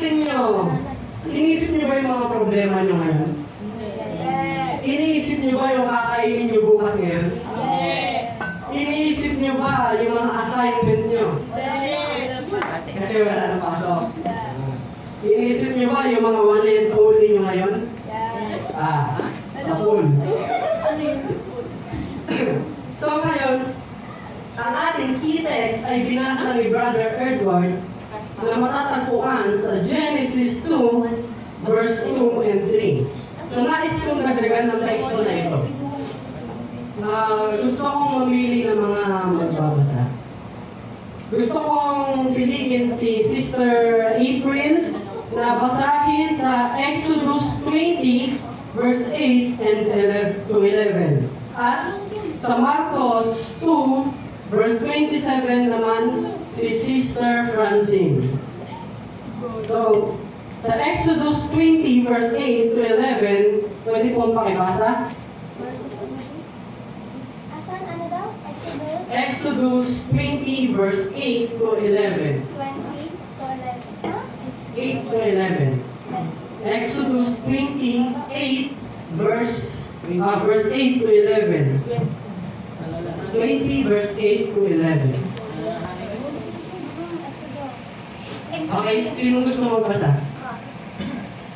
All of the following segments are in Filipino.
Pansin nyo, iniisip nyo ba yung mga problema nyo ngayon? Iniisip nyo ba yung kakainin nyo bukas ngayon? Iniisip nyo ba yung mga assignment nyo? Kasi wala na pasok. Iniisip nyo ba yung mga one and only nyo ngayon? Sa pool. So ngayon, ang ating key text ay binasa ni Brother Edward na matatagpuan sa Genesis 2, verse 2 and 3. So nais kong dagdagan ng text ko na ito. Gusto kong mamili ng mga magbabasa. Gusto kong piliin si Sister April na basahin sa Exodus 20, verse 8 and 11. At sa Marcos 2, verse 27 naman, si Sister Francine. So, sa Exodus 20, verse 8 to 11, pwede pong pakibasa? Asan, ano daw? Exodus 20, verse 8 to 11. 20 to 11. 8 to 11. Exodus 28, verse 8 to 11. 20, verse 8 to 11. Okay, sino gusto magbasa?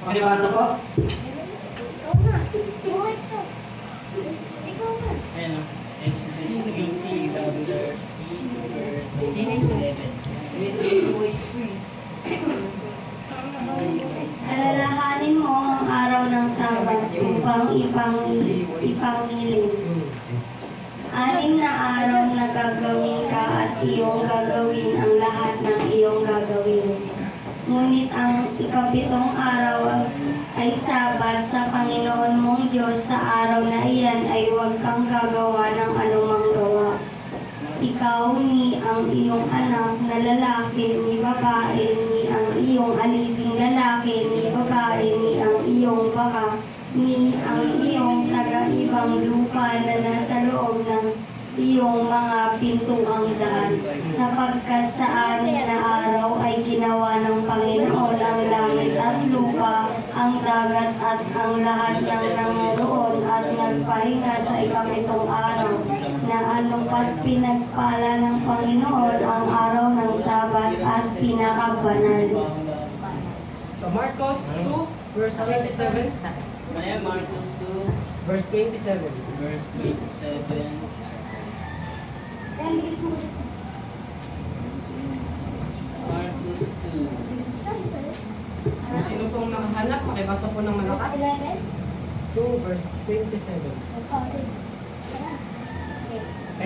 Pakibasa po? Ikaw na. Buhay ka. Ikaw na. Ayan o. Exodus 20, chapter 8, verse 11. Alalahanin mo ang araw ng Sabat upang ipangilin. 6 na araw na gagawin ka at iyong gagawin ang lahat ng iyong gagawin. Ngunit ang 7th araw ay Sabat sa Panginoon mong Diyos. Sa araw na iyan ay huwag kang gagawa ng anumang gawa. Ikaw ni ang iyong anak na lalaki ni babae, ni ang iyong aliping lalaki ni babae, ni ang iyong baka, ni ang iyong taga-ibang lupa na nasa loob ng iyong mga pintuang daan. Sapagkat sa 6 na araw ay ginawa ng Panginoon ang langit at lupa, ang dagat at ang lahat ng namuroon, at nagpahinga sa 7th araw, na anupat pinagpala ng Panginoon ang araw ng Sabat at pinakabanal. Sa Marcos 2, verse 27. Ayan, Marcos 2, Verse 27. verse 27. Marcos 2. Kung sino pong nakahanap, pakibasa po ng malakas. 2, verse 27.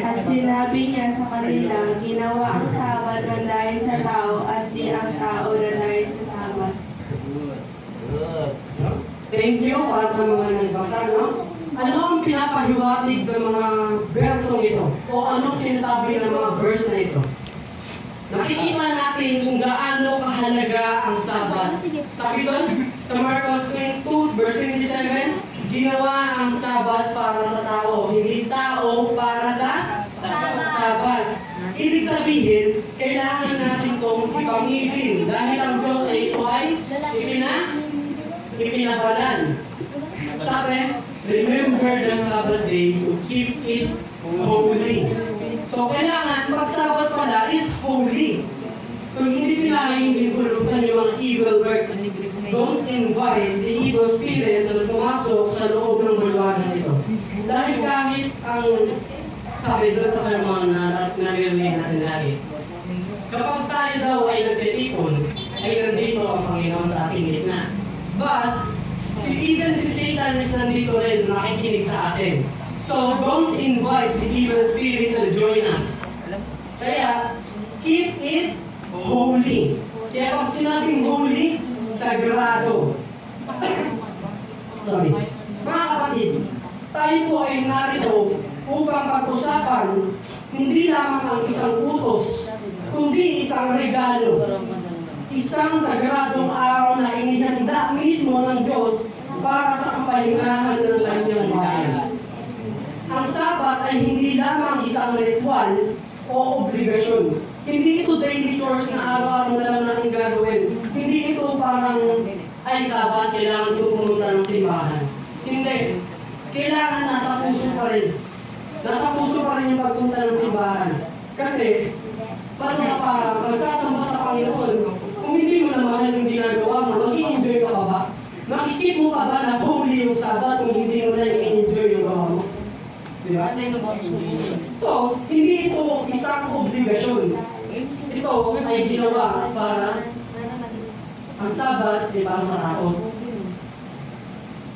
At sinabi niya sa kanila, ginawa ang Sabat ng dahil sa tao at di ang tao ng dahil sa Sabat. Good. Thank you para sa mga nagbasa, no? Ano ang pinapahiwatig ng mga bersong ito? O anong sinasabi ng mga verse na ito? Nakikita natin kung gaano kahalaga ang Sabat. Sabi doon, sa Marcos 22, verse 27, ginawa ang Sabat para sa tao, hindi tao para sa Sabat. Ibig sabihin, kailangan natin itong ipangilin dahil ang Diyos ay ito ay ipinabalan. Sabi, remember the Sabbath day to keep it holy. So, kailangan, pag-Sabbath pala is holy. So, hindi pinahingin pulutan yung mga evil work. Don't invite the evil spirit na pumasok sa loob ng bulwagan ito. Dahil kahit ang, sabi doon sa sermon na naririnig natin lagi, kapag tayo daw ay nagtitipon, ay nandito ang Panginoon sa ating gitna. But, even si Satan is nandito rin, nakikinig sa atin. So, don't invite the evil spirit to join us. Kaya, keep it holy. Kaya pag sinabing holy, sagrado. Sorry. Mga kapatid, tayo po ay narito upang pag-usapan hindi lamang ang isang utos, kundi isang regalo. Isang sagradong araw na inihanda mismo ng Diyos para sa kapahingahan ng kanyang bayan. Ang Sabat ay hindi lamang isang ritual, o obligasyon. Hindi ito daily chores na araw-araw na lang natin gagawin. Hindi ito parang, ay Sabat, kailangan ko pumunta ng simbahan. Hindi. Kailangan nasa puso pa rin. Nasa puso pa rin yung pagpunta ng simbahan. Kasi, paano ka pa magsasamba sa Panginoon? Kung hindi mo na mahal yung ginagawa mo, mag-i-enjoy ka pa ba? Makikip mo pa ba na holy yung Sabat kung hindi mo na i-enjoy yung gawa mo? Diba? So, hindi ito isang obligasyon. Ito ay ginawa para ang Sabat ay para sa tao.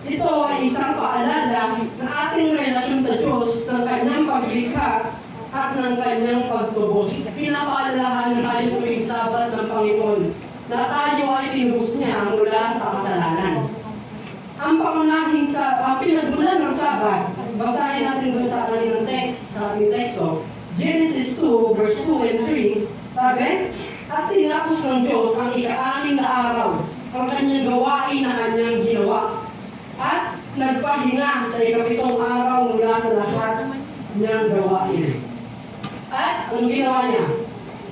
Ito ay isang paalala ng ating relasyon sa Diyos, ng kanyang paglikha at ng kanyang pagtubos. Pinapaalalahan na tayo tuwing Sabat ng Panginoon na tayo ay tinubos niya mula sa kasalanan. Ang pangunahing pinagmulan ng Sabat, basahin natin doon sa kanilang text, sa ating teksto, Genesis 2, verse 2 and 3, sabi, at tinapos ng Diyos ang ika-anim na araw, ang kanyang gawain na kanyang ginawa, at nagpahinga sa ika-pitong araw mula sa lahat niyang gawain. At ang ginawa niya,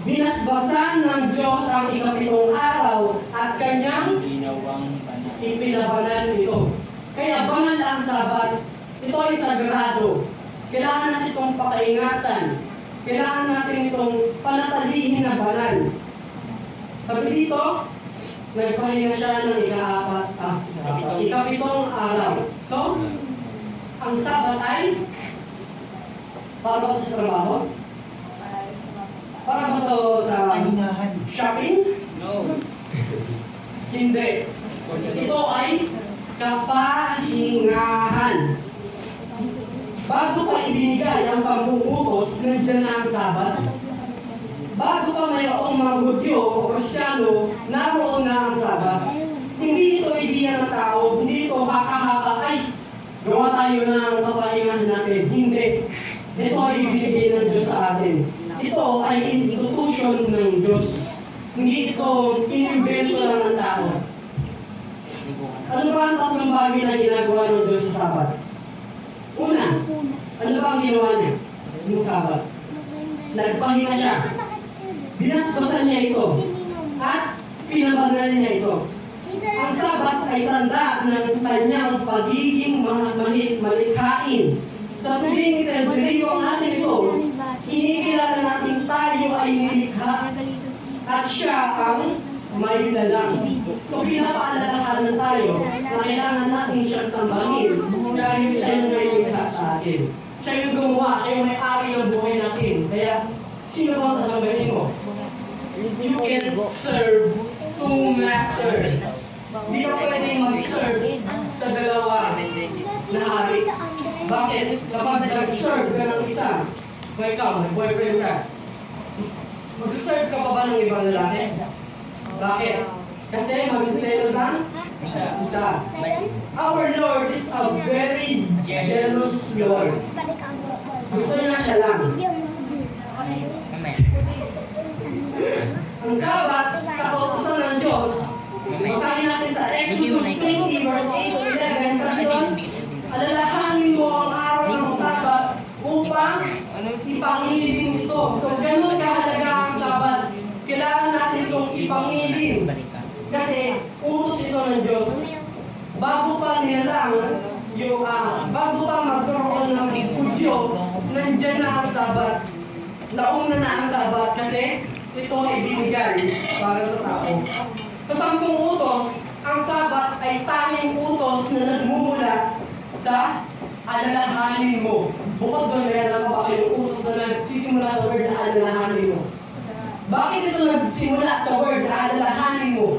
binasbasan ng Diyos ang ika-pitong araw at kanyang ipinabanal ito. Kaya banal ang Sabat. Ito ay sagrado. Kailangan natin itong pakaingatan. Kailangan natin itong panatalihin na banal. Sabi dito, nagpahinga siya ng ika-pitong araw. So, ang Sabat ay para ba sa trabaho? Para ba ito sa shopping? No. Hindi. Ito ay kapahingahan. Bago pa ibinigay ang 10 utos, nandiyan na ang Sabat. Bago pa mayroong mga Hudyo o Kristiyano, naroon na ang Sabat. Hindi ito ideya ng tao, hindi ito haka-haka, ay gawa tayo ng kapahingahan natin. Hindi. Ito ay ibinigay ng Diyos sa atin. Ito ay institution ng Diyos. Hindi ito inimbento lang ng tao. Ano ba ang tatlong bagay na ginagawa ng Diyos sa Sabat? Una, ano ba ang ginawa niya yung Sabat? Nagpahinga siya. Binasbasan niya ito. At pinabanal niya ito. Ang Sabat ay tanda ng kanyang pagiging malikhain. Sa tuwing ipinagdiriyo ang atin ito, kinikilala natin tayo ay nilikha at siya ang may lalang. So pinapaalalahanan tayo na kailangan natin siyang sambahin dahil siya yung may likha sa atin. Siya yung gumawa, siya yung may-ari ng buhay natin. Kaya, sino bang sasambahin mo? You can serve two masters. Di ka pwedeng mag-serve sa dalawa na hari. Bakit? Kapag nag-serve ka ng isa, ikaw, may boyfriend ka, mag-serve ka pa ba ng ibang lalaki? Bakit? Kasi magsiselos ang isa. Our Lord is a very jealous Lord. Gusto niya siya lang. Ang Sabat, sa kautusan ng Diyos, basahin natin sa Exodus 20, verse 8 to 11, sabi doon, alalahanin mo ang araw ng Sabat upang ipangilin ito. So, ganun kahalaga ang Sabat. Kailangan natin itong ipangilin. Kasi, utos ito ng Diyos. Bago pa nilang yung, bago pa magkaroon ng Hudyo, nandyan na ang Sabat. Nauna na ang Sabat kasi ito ay binigay para sa tao. Sa 10 utos, ang Sabat ay tanging utos na nagmumula sa alalahanin mo. Bukod doon, may alam mo ba kayong utos na nagsisimula sa word na alalahanin mo? Bakit ito nagsimula sa word na alalahanin mo?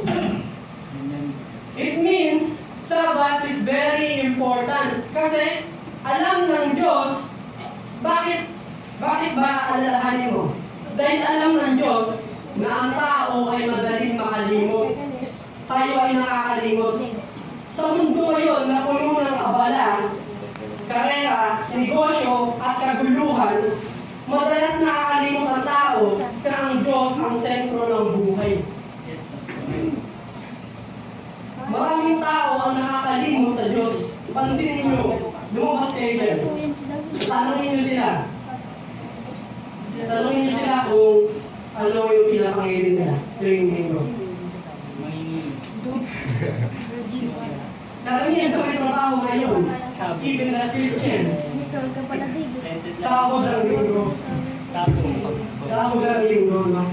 It means, Sabat is very important. Kasi, alam ng Diyos, bakit ba alalahanin mo? Dahil alam ng Diyos na ang tao ay madaling makalimot. Tayo ay nakakalimot. Sa mundo ngayon na puno ng abala, karera, negosyo at kaguluhan, madalas nakakalimot ang tao na ang Diyos ang sentro ng buhay. Maraming tao ang nakakalimot sa Diyos. Pansinin nyo, lumabas kayo dyan. Tanongin nyo sila. Tanungin niyo sila kung ano yung pinapangilin nila tuwing linggo. Karamihan sa may trabaho ngayon, even na Christians, sahod ng linggo. Sahod ng linggo, no?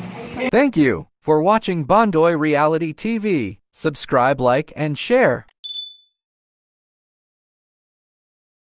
Thank you for watching Bondoy Reality TV. Subscribe, like, and share.